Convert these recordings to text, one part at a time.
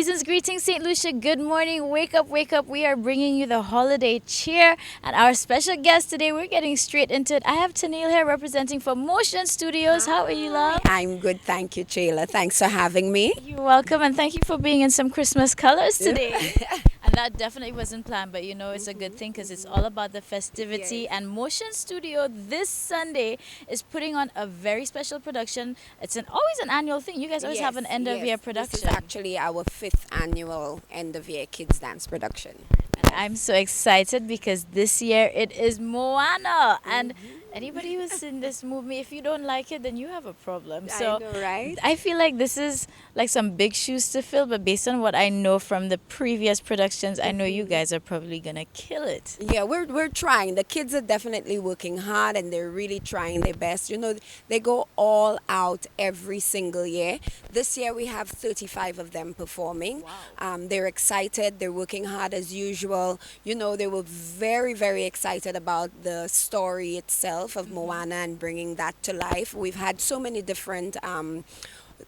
Seasons greetings, St. Lucia. Good morning. Wake up, wake up. We are bringing you the holiday cheer. And our special guest today, we're getting straight into it. I have Tanil here representing for Motion Studios. How are you, love? I'm good, thank you, Chayla. Thanks for having me. You're welcome, and thank you for being in some Christmas colors today. And that definitely wasn't planned, but you know it's a good thing because it's all about the festivity. Yes. And Motion Studio this Sunday is putting on a very special production. It's always an annual thing. You guys always have an end of year production. This is actually our fifth annual end of year kids dance production. And I'm so excited because this year it is Moana. And anybody who's seen this movie, if you don't like it, then you have a problem. So I know, right? I feel like this is like some big shoes to fill, but based on what I know from the previous productions, I know you guys are probably gonna kill it. Yeah, we're trying. The kids are definitely working hard and they're really trying their best. You know, they go all out every single year. This year we have 35 of them performing. They're excited. They're working hard as usual. You know, they were very, very excited about the story itself of Moana and bringing that to life. We've had so many different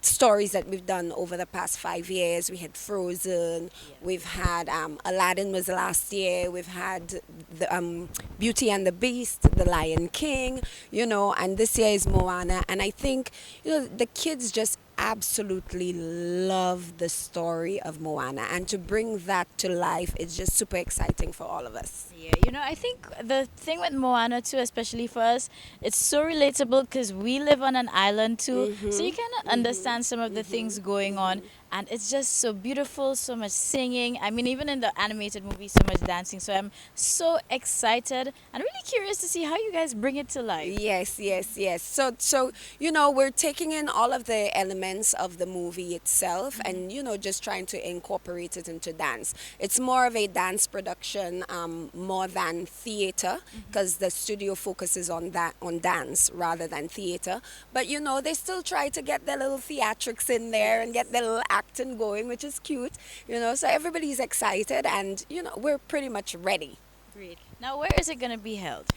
stories that we've done over the past 5 years. We had Frozen, we've had Aladdin was last year, we've had the Beauty and the Beast, The Lion King, you know, and this year is Moana. And I think, you know, the kids just absolutely love the story of Moana, and to bring that to life is just super exciting for all of us. Yeah, you know, I think the thing with Moana too, especially for us, it's so relatable because we live on an island too, so you kind of understand some of the things going on, and it's just so beautiful, so much singing. I mean, even in the animated movie, so much dancing. So I'm so excited and really curious to see how you guys bring it to life. Yes, yes, yes. So you know, we're taking in all of the elements of the movie itself, and you know, just trying to incorporate it into dance. It's more of a dance production, more than theater, because the studio focuses on that, on dance rather than theater. But you know, they still try to get their little theatrics in there and get their little acting going, which is cute. You know, so everybody's excited, and you know, we're pretty much ready. Great. Now, where is it going to be held?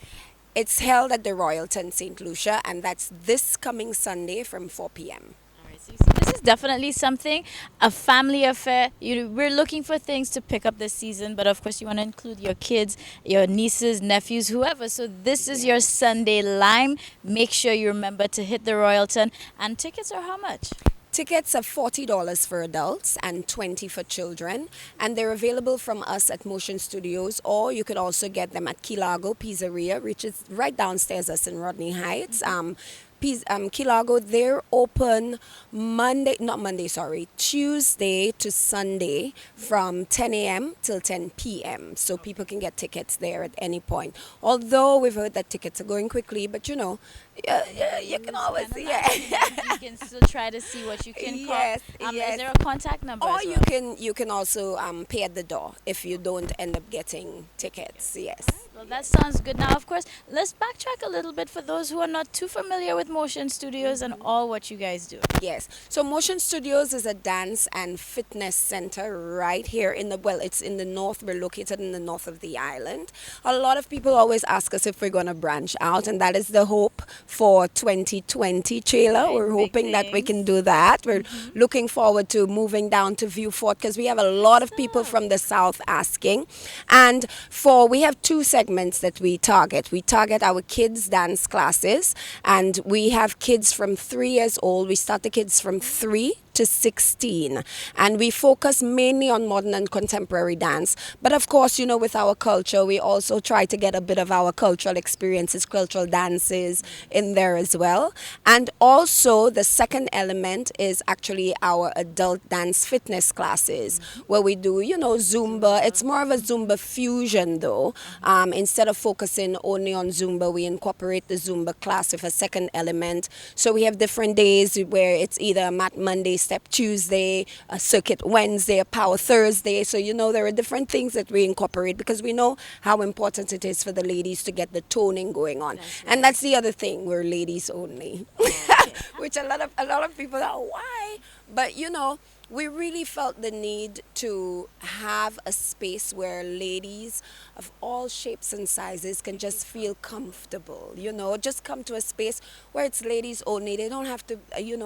It's held at the Royalton, St. Lucia, and that's this coming Sunday from 4 p.m. Alright, so you see, this is definitely something, a family affair. We're looking for things to pick up this season, but of course you want to include your kids, your nieces, nephews, whoever. So this is your Sunday Lime. Make sure you remember to hit the Royalton. And tickets are how much? Tickets are $40 for adults and $20 for children, and they're available from us at Motion Studios, or you could also get them at Key Largo Pizzeria, which is right downstairs us in Rodney Heights. Key Largo, they're open Tuesday to Sunday from 10 a.m. till 10 p.m. So people can get tickets there at any point. Although we've heard that tickets are going quickly, but you know, you can always, yeah. You can still try to see what you can call. Yes, Is yes. there a contact number Or as you well? can also pay at the door if you don't end up getting tickets. Yes. Well, that sounds good. Now, of course, let's backtrack a little bit for those who are not too familiar with Motion Studios and all what you guys do. Yes. So Motion Studios is a dance and fitness center right here in the, well, it's in the north. We're located in the north of the island. A lot of people always ask us if we're going to branch out, and that is the hope for 2020, Chayla. Right, We're big hoping that we things. can do that. We're looking forward to moving down to Vieux Fort because we have a lot of people from the south asking. And we have two segments that we target. We target our kids dance classes, and we have kids from 3 years old. We start the kids from 3 to 16, and we focus mainly on modern and contemporary dance. But of course, you know, with our culture, we also try to get a bit of our cultural experiences, cultural dances in there as well. And also the second element is actually our adult dance fitness classes, where we do, you know, Zumba. It's more of a Zumba fusion though. Instead of focusing only on Zumba, we incorporate the Zumba class with a second element. So we have different days where it's either a Mat Monday, Step Tuesday, a Circuit Wednesday, a Power Thursday. So, you know, there are different things that we incorporate because we know how important it is for the ladies to get the toning going on. And that's the other thing, we're ladies only. Which a lot of people are, why? But you know, we really felt the need to have a space where ladies of all shapes and sizes can just feel comfortable, just come to a space where it's ladies only. They don't have to,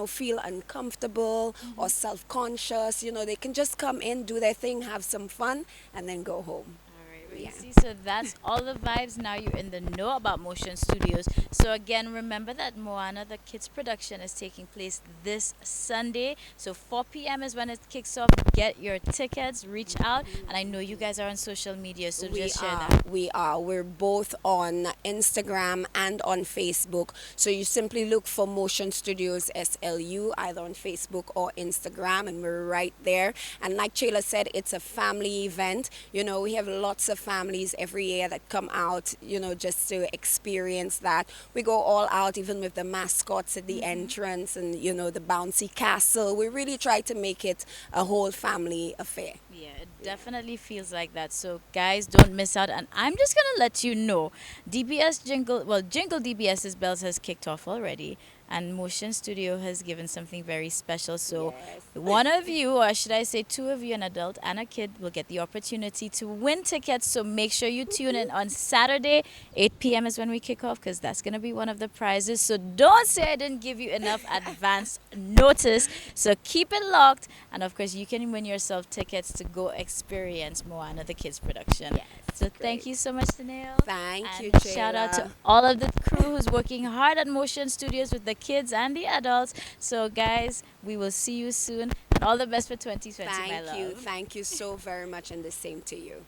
feel uncomfortable or self conscious. They can just come in, do their thing, have some fun, and then go home. All right, Yeah. Racy. So that's all the vibes. Now you're in the know about Motion Studios. So again, remember that Moana the Kids production is taking place this Sunday. So 4 p.m. is when it kicks off. Get your tickets, reach out, and I know you guys are on social media, so We just share are. that. We are. We're both on Instagram and on Facebook. So you simply look for Motion Studios SLU either on Facebook or Instagram, and we're right there. And like Chayla said, it's a family event. We have lots of families every year that come out, just to experience that. We go all out, even with the mascots at the entrance and, the bouncy castle. We really try to make it a whole family affair. Yeah, it definitely feels like that. So, guys, don't miss out. And I'm just going to let you know DBS Jingle, well, Jingle DBS's Bells has kicked off already. And Motion Studio has given something very special. So, Yes. one of you, or should I say two of you, an adult and a kid, will get the opportunity to win tickets. So, make sure you tune in on Saturday. 8 p.m. is when we kick off because that's going to be one of the prizes. So, don't say I didn't give you enough advance notice. So, keep it locked. And of course, you can win yourself tickets to go experience Moana the Kids production. Yes, So, great. thank you so much, Danielle. Thank And you, shout out to Jayla. all of the crew who's working hard at Motion Studios with the kids and the adults. So, guys, we will see you soon. And all the best for 2020, my Thank love. you. Thank you so very much, and the same to you.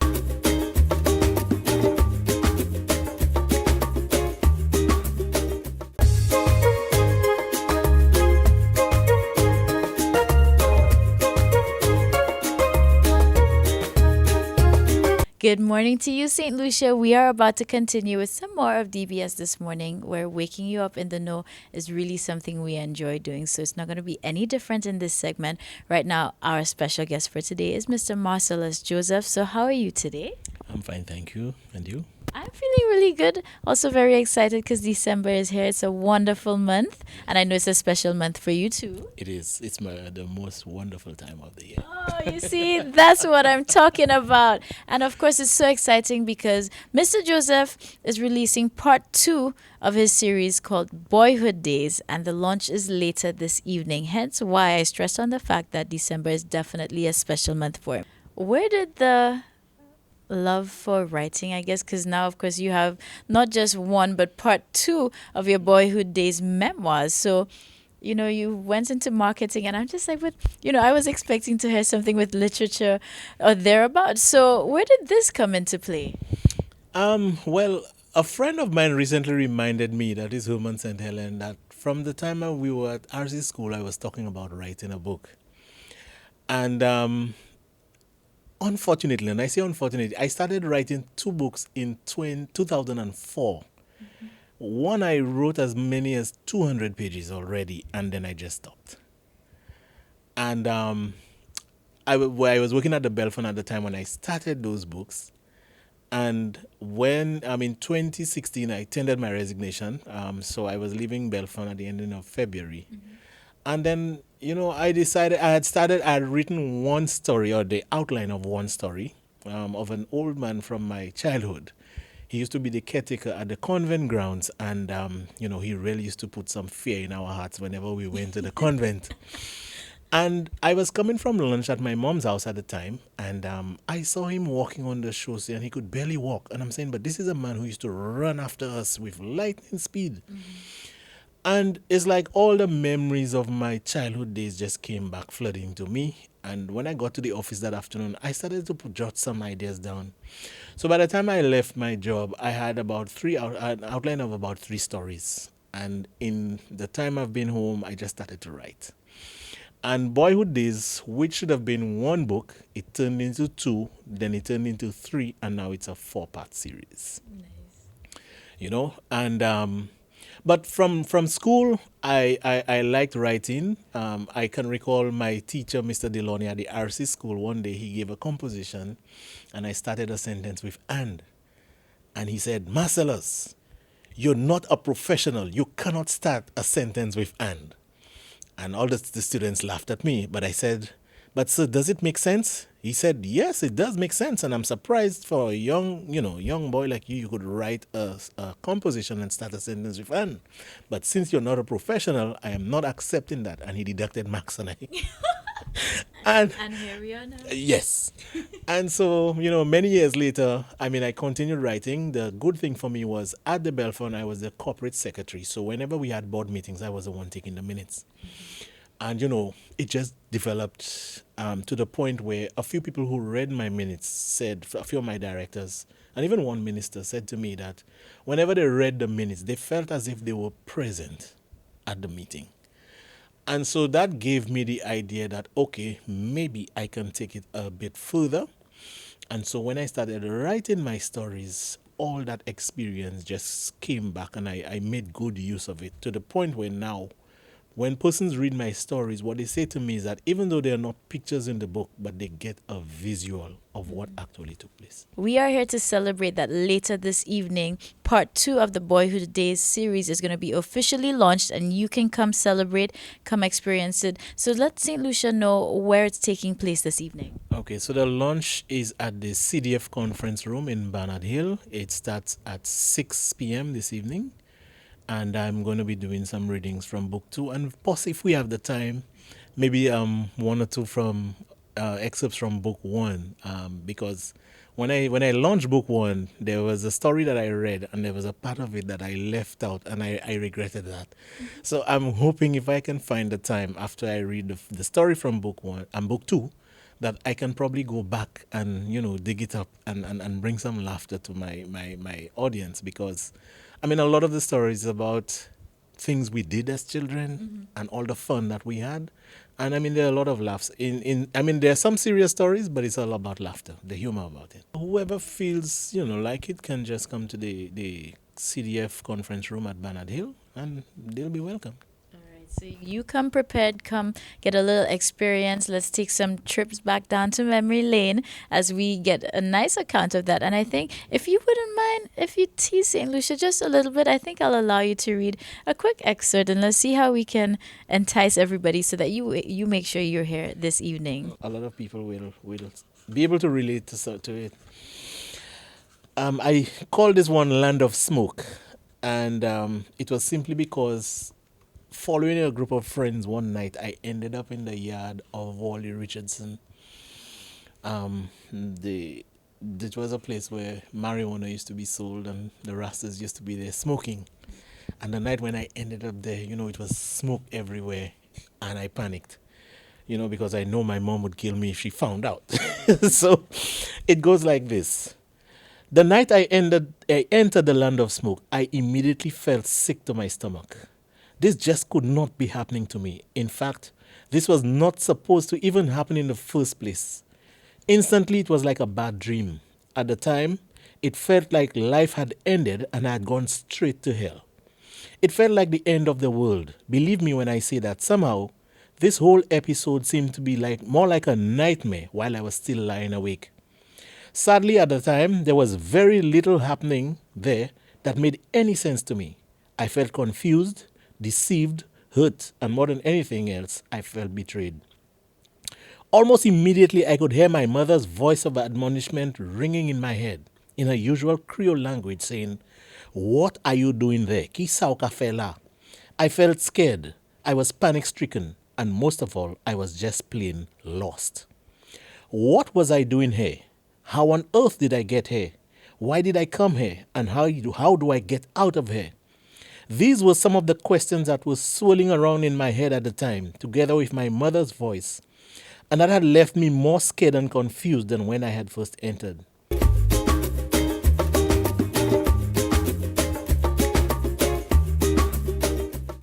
Good morning to you, St. Lucia. We are about to continue with some more of DBS this morning, where waking you up in the know is really something we enjoy doing. So it's not going to be any different in this segment. Right now, our special guest for today is Mr. Marcellus Joseph. So, how are you today? I'm fine, thank you. And you? I'm feeling really good. Also, very excited because December is here. It's a wonderful month, and I know it's a special month for you too. It is. It's the most wonderful time of the year. Oh, you see, that's what I'm talking about. And of course, it's so exciting because Mr. Joseph is releasing part 2 of his series called Boyhood Days, and the launch is later this evening. Hence why I stressed on the fact that December is definitely a special month for him. Where did the love for writing, I guess, because now, of course, you have not just one, but part 2 of your Boyhood Days memoirs. So, you went into marketing, and I'm just like, but, I was expecting to hear something with literature or thereabouts. So, where did this come into play? Well, a friend of mine recently reminded me, that is Herman St. Helen, that from the time we were at RC school, I was talking about writing a book. And unfortunately, and I say unfortunately, I started writing 2 books in 2004. One I wrote as many as 200 pages already, and then I just stopped. And I was working at the Belfon at the time when I started those books. And when, in 2016, I tendered my resignation. So I was leaving Belfon at the ending of February. And then, I decided I had written one story, or the outline of one story, of an old man from my childhood. He used to be the caretaker at the convent grounds, and, he really used to put some fear in our hearts whenever we went to the convent. And I was coming from lunch at my mom's house at the time, and I saw him walking on the chaussee, and he could barely walk. And I'm saying, but this is a man who used to run after us with lightning speed. And it's like all the memories of my childhood days just came back flooding to me. And when I got to the office that afternoon, I started to jot some ideas down. So by the time I left my job, I had an outline of about 3 stories. And in the time I've been home, I just started to write. And Boyhood Days, which should have been 1 book, it turned into 2, then it turned into 3, and now it's a 4-part series. Nice. And but from school, I liked writing. I can recall my teacher, Mr. Deloney, at the RC school. One day he gave a composition, and I started a sentence with "and." And he said, "Marcellus, you're not a professional. You cannot start a sentence with "and." And all the students laughed at me, but I said, But sir, does it make sense? He said, yes, it does make sense. And I'm surprised for a young boy like you could write a composition and start a sentence with an. But since you're not a professional, I am not accepting that. And he deducted marks on it. And And here we are now. yes. And so, many years later, I continued writing. The good thing for me was at the Belfon, I was the corporate secretary. So whenever we had board meetings, I was the one taking the minutes. And, it just developed to the point where a few people who read my minutes said, a few of my directors, and even one minister said to me that whenever they read the minutes, they felt as if they were present at the meeting. And so that gave me the idea that, okay, maybe I can take it a bit further. And so when I started writing my stories, all that experience just came back and I made good use of it to the point where now, when persons read my stories, what they say to me is that even though there are not pictures in the book, but they get a visual of what actually took place. We are here to celebrate that later this evening. Part 2 of the Boyhood Days series is going to be officially launched, and you can come celebrate, come experience it. So let St. Lucia know where it's taking place this evening. Okay, so the launch is at the CDF conference room in Barnard Hill. It starts at 6 p.m. this evening. And I'm going to be doing some readings from book 2, and possibly if we have the time, maybe one or two from excerpts from book 1, because when I launched book 1, there was a story that I read, and there was a part of it that I left out, and I regretted that. So I'm hoping if I can find the time after I read the story from book 1 and book 2, that I can probably go back and dig it up and bring some laughter to my audience, because a lot of the stories about things we did as children and all the fun that we had. And there are a lot of laughs. There are some serious stories, but it's all about laughter, the humor about it. Whoever feels, like it can just come to the CDF conference room at Barnard Hill, and they'll be welcome. So you come prepared, come get a little experience. Let's take some trips back down to memory lane as we get a nice account of that. And I think if you wouldn't mind, if you tease St. Lucia just a little bit, I think I'll allow you to read a quick excerpt, and let's see how we can entice everybody so that you make sure you're here this evening. A lot of people will be able to relate to it. I call this one Land of Smoke, and it was simply because following a group of friends one night, I ended up in the yard of Wally Richardson. It was a place where marijuana used to be sold, and the Rastas used to be there smoking. And the night when I ended up there, it was smoke everywhere, and I panicked, because I know my mom would kill me if she found out. So it goes like this. The night I entered the Land of Smoke, I immediately felt sick to my stomach. This just could not be happening to me. In fact, this was not supposed to even happen in the first place. Instantly, it was like a bad dream. At the time, it felt like life had ended and I had gone straight to hell. It felt like the end of the world. Believe me when I say that somehow, this whole episode seemed to be more like a nightmare while I was still lying awake. Sadly, at the time, there was very little happening there that made any sense to me. I felt confused, deceived, hurt, and more than anything else, I felt betrayed. Almost immediately, I could hear my mother's voice of admonishment ringing in my head in her usual Creole language saying, "What are you doing there? Ki sao ka fe la?" I felt scared. I was panic-stricken, and most of all, I was just plain lost. What was I doing here? How on earth did I get here? Why did I come here? And how do I get out of here? These were some of the questions that were swirling around in my head at the time, together with my mother's voice, and that had left me more scared and confused than when I had first entered.